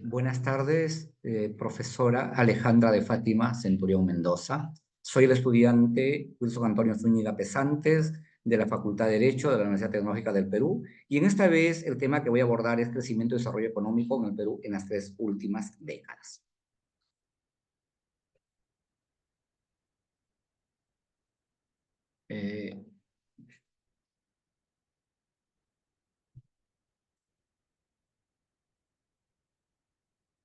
Buenas tardes, profesora Alejandra de Fátima Centurión Mendoza. Soy el estudiante Wilson Antonio Zúñiga Pesantes de la Facultad de Derecho de la Universidad Tecnológica del Perú. Y en esta vez el tema que voy a abordar es crecimiento y desarrollo económico en el Perú en las 3 últimas décadas. Eh,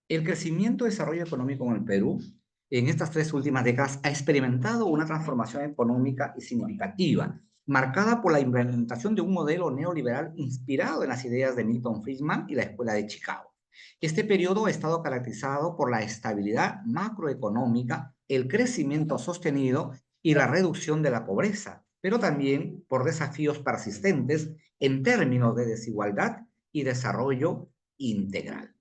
El crecimiento y desarrollo económico en el Perú en estas 3 últimas décadas ha experimentado una transformación económica y significativa, marcada por la implementación de un modelo neoliberal inspirado en las ideas de Milton Friedman y la Escuela de Chicago. Este periodo ha estado caracterizado por la estabilidad macroeconómica, el crecimiento sostenido y la reducción de la pobreza, pero también por desafíos persistentes en términos de desigualdad y desarrollo integral.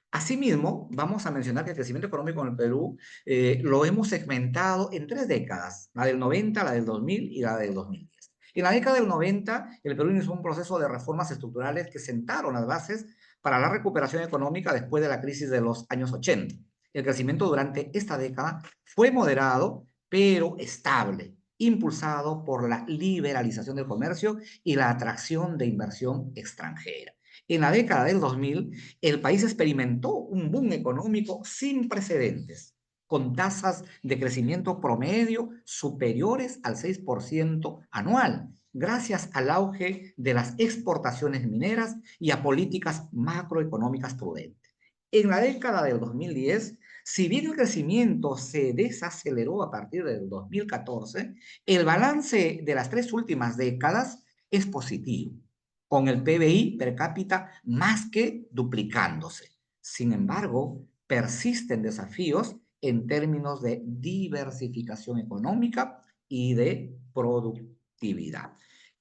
Asimismo, vamos a mencionar que el crecimiento económico en el Perú lo hemos segmentado en 3 décadas, la del 90, la del 2000 y la del 2010. En la década del 90, el Perú inició un proceso de reformas estructurales que sentaron las bases para la recuperación económica después de la crisis de los años 80. El crecimiento durante esta década fue moderado, pero estable, impulsado por la liberalización del comercio y la atracción de inversión extranjera. En la década del 2000, el país experimentó un boom económico sin precedentes, con tasas de crecimiento promedio superiores al 6% anual, gracias al auge de las exportaciones mineras y a políticas macroeconómicas prudentes. En la década del 2010, si bien el crecimiento se desaceleró a partir del 2014, el balance de las 3 últimas décadas es positivo, con el PBI per cápita más que duplicándose. Sin embargo, persisten desafíos en términos de diversificación económica y de productividad.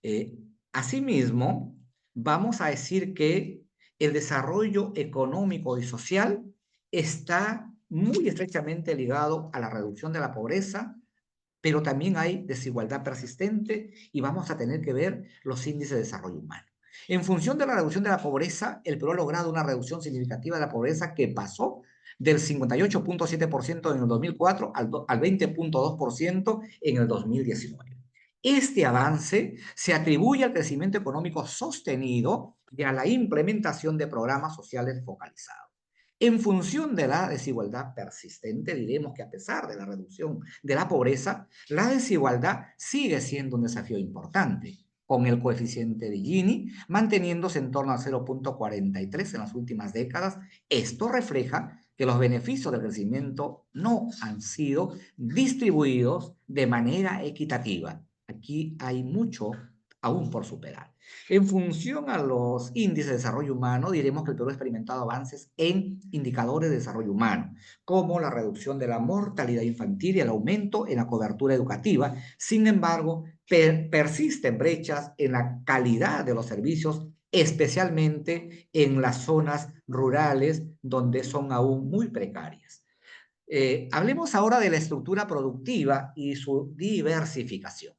Eh, Asimismo, vamos a decir que el desarrollo económico y social está muy estrechamente ligado a la reducción de la pobreza, pero también hay desigualdad persistente y vamos a tener que ver los índices de desarrollo humano. En función de la reducción de la pobreza, el Perú ha logrado una reducción significativa de la pobreza que pasó del 58.7% en el 2004 al 20.2% en el 2019. Este avance se atribuye al crecimiento económico sostenido y a la implementación de programas sociales focalizados. En función de la desigualdad persistente, diremos que a pesar de la reducción de la pobreza, la desigualdad sigue siendo un desafío importante, con el coeficiente de Gini manteniéndose en torno a 0.43 en las últimas décadas. Esto refleja que los beneficios del crecimiento no han sido distribuidos de manera equitativa. Aquí hay mucho aún por superar. En función a los índices de desarrollo humano, diremos que el Perú ha experimentado avances en indicadores de desarrollo humano, como la reducción de la mortalidad infantil y el aumento en la cobertura educativa. Sin embargo, persisten brechas en la calidad de los servicios, especialmente en las zonas rurales, donde son aún muy precarias. Hablemos ahora de la estructura productiva y su diversificación.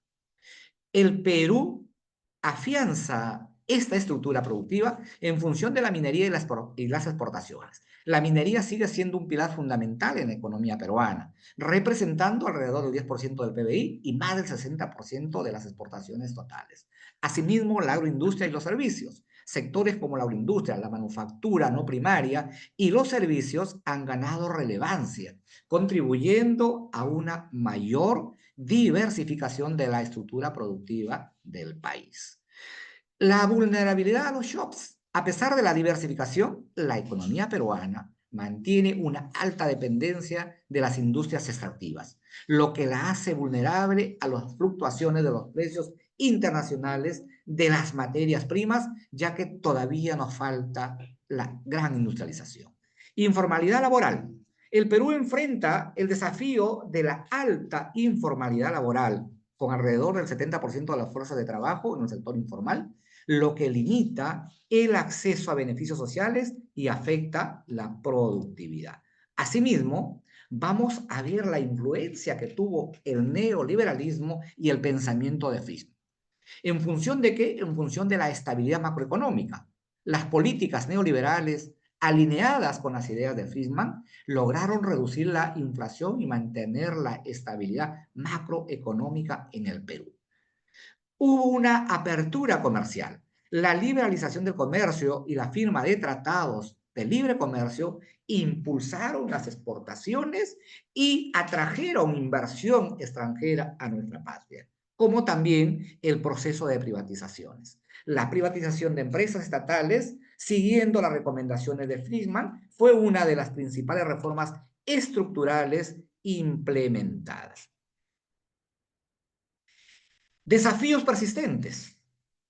El Perú afianza esta estructura productiva en función de la minería y las exportaciones. La minería sigue siendo un pilar fundamental en la economía peruana, representando alrededor del 10% del PBI y más del 60% de las exportaciones totales. Asimismo, la agroindustria y los servicios. Sectores como la agroindustria, la manufactura no primaria y los servicios han ganado relevancia, contribuyendo a una mayor diversificación de la estructura productiva del país. La vulnerabilidad a los shocks. A pesar de la diversificación, la economía peruana mantiene una alta dependencia de las industrias extractivas, lo que la hace vulnerable a las fluctuaciones de los precios internacionales de las materias primas, ya que todavía nos falta la gran industrialización. Informalidad laboral. El Perú enfrenta el desafío de la alta informalidad laboral, con alrededor del 70% de la fuerza de trabajo en el sector informal, lo que limita el acceso a beneficios sociales y afecta la productividad. Asimismo, vamos a ver la influencia que tuvo el neoliberalismo y el pensamiento de Friedman. ¿En función de qué? En función de la estabilidad macroeconómica. Las políticas neoliberales alineadas con las ideas de Friedman, lograron reducir la inflación y mantener la estabilidad macroeconómica en el Perú. Hubo una apertura comercial. La liberalización del comercio y la firma de tratados de libre comercio impulsaron las exportaciones y atrajeron inversión extranjera a nuestra patria, como también el proceso de privatizaciones. La privatización de empresas estatales, siguiendo las recomendaciones de Friedman, fue una de las principales reformas estructurales implementadas. Desafíos persistentes.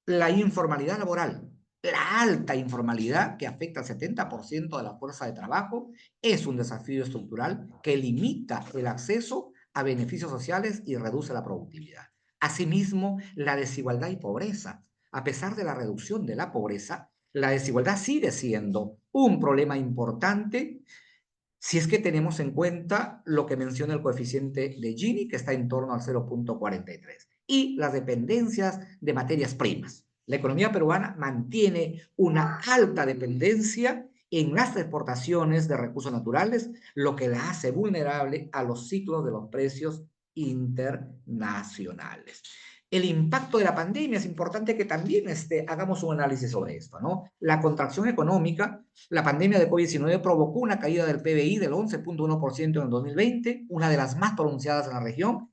La informalidad laboral. La alta informalidad, que afecta al 70% de la fuerza de trabajo, es un desafío estructural que limita el acceso a beneficios sociales y reduce la productividad. Asimismo, la desigualdad y pobreza. A pesar de la reducción de la pobreza, la desigualdad sigue siendo un problema importante si es que tenemos en cuenta lo que menciona el coeficiente de Gini, que está en torno al 0,43, y las dependencias de materias primas. La economía peruana mantiene una alta dependencia en las exportaciones de recursos naturales, lo que la hace vulnerable a los ciclos de los precios internacionales. El impacto de la pandemia, es importante que también hagamos un análisis sobre esto, ¿no? La contracción económica, la pandemia de COVID-19 provocó una caída del PBI del 11,1% en el 2020, una de las más pronunciadas en la región.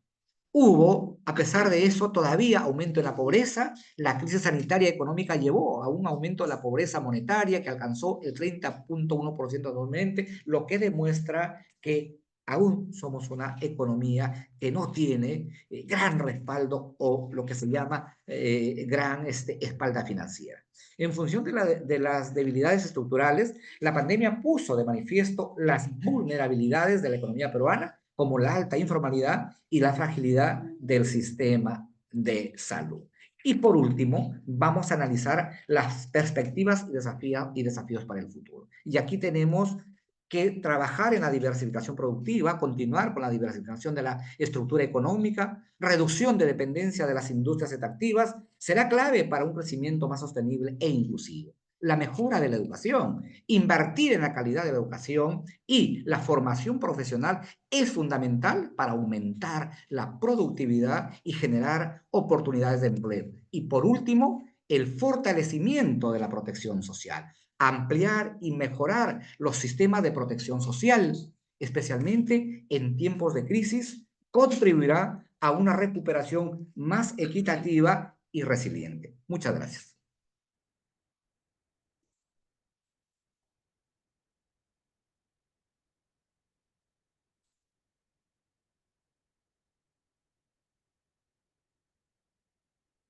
Hubo, a pesar de eso, todavía aumento en la pobreza. La crisis sanitaria y económica llevó a un aumento de la pobreza monetaria que alcanzó el 30,1% anualmente, lo que demuestra que aún somos una economía que no tiene gran respaldo o lo que se llama gran espalda financiera. En función de las debilidades estructurales, la pandemia puso de manifiesto las vulnerabilidades de la economía peruana, como la alta informalidad y la fragilidad del sistema de salud. Y por último, vamos a analizar las perspectivas y desafíos para el futuro. Y aquí tenemos que trabajar en la diversificación productiva, continuar con la diversificación de la estructura económica, reducción de dependencia de las industrias extractivas, será clave para un crecimiento más sostenible e inclusivo. La mejora de la educación, invertir en la calidad de la educación y la formación profesional es fundamental para aumentar la productividad y generar oportunidades de empleo. Y por último, el fortalecimiento de la protección social, ampliar y mejorar los sistemas de protección social, especialmente en tiempos de crisis, contribuirá a una recuperación más equitativa y resiliente. Muchas gracias.